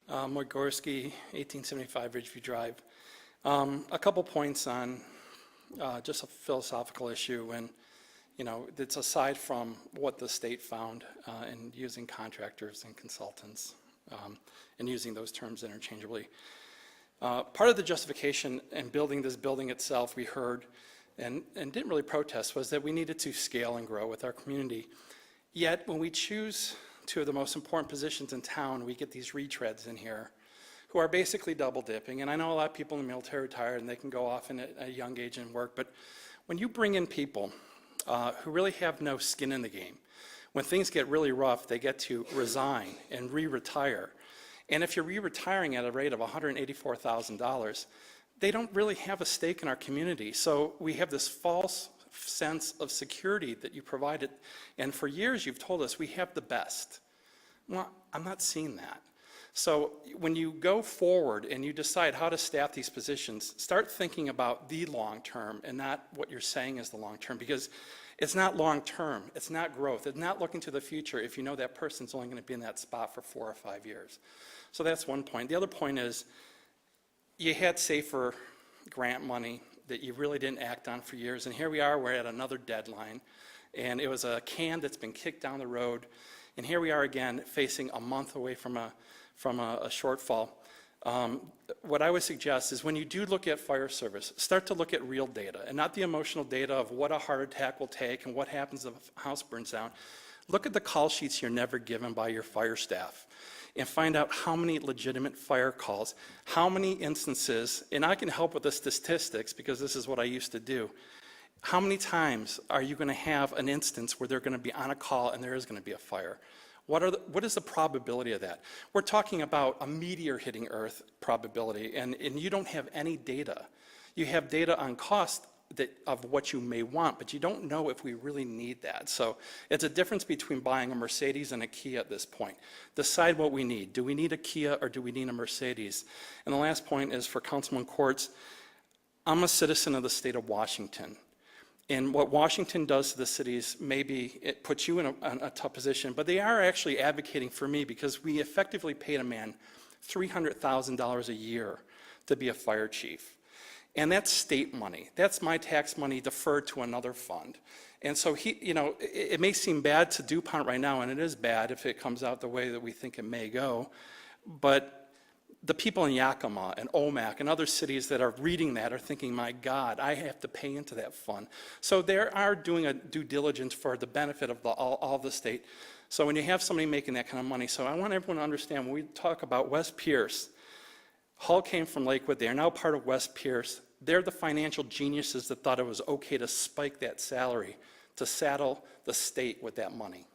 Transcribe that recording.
Gorski, 1875 Ridgeview Drive. A couple points on just a philosophical issue, and it's aside from what the state found in using contractors and consultants and using those terms interchangeably. Part of the justification in building this building itself, we heard and didn't really protest, was that we needed to scale and grow with our community. Yet when we choose two of the most important positions in town, we get these retreads in here who are basically double dipping. And I know a lot of people in the military retired and they can go off at a young age and work, but when you bring in people who really have no skin in the game, when things get really rough, they get to resign and re-retire. And if you're re-retiring at a rate of $184,000, they don't really have a stake in our community. So we have this false sense of security that you provided. And for years you've told us we have the best. Well, I'm not seeing that. So when you go forward and you decide how to staff these positions, start thinking about the long term and not what you're saying is the long term, because it's not long term, it's not growth, it's not looking to the future if you know that person's only going to be in that spot for 4 or 5 years. So that's one point. The other point is you had SAFER grant money that you really didn't act on for years, and here we are, we're at another deadline, and it was a can that's been kicked down the road, and here we are again facing a month away from a shortfall. What I would suggest is when you do look at fire service, start to look at real data and not the emotional data of what a heart attack will take and what happens if a house burns down. Look at the call sheets you're never given by your fire staff and find out how many legitimate fire calls, how many instances, and I can help with the statistics because this is what I used to do. How many times are you going to have an instance where they're going to be on a call and there is going to be a fire? What is the probability of that? We're talking about a meteor hitting Earth probability, and you don't have any data. You have data on cost of what you may want, but you don't know if we really need that. So it's a difference between buying a Mercedes and a Kia at this point. Decide what we need. Do we need a Kia or do we need a Mercedes? And the last point is for Councilman Quartz. I'm a citizen of the state of Washington. And what Washington does to the cities, maybe it puts you in a tough position, but they are actually advocating for me because we effectively paid a man $300,000 a year to be a fire chief. And that's state money. That's my tax money deferred to another fund. And so it may seem bad to DuPont right now, and it is bad if it comes out the way that we think it may go, but the people in Yakima and Omak and other cities that are reading that are thinking, my God, I have to pay into that fund. So they are doing a due diligence for the benefit of all the state. So when you have somebody making that kind of money, so I want everyone to understand when we talk about West Pierce, Hull came from Lakewood. They are now part of West Pierce. They're the financial geniuses that thought it was okay to spike that salary to saddle the state with that money.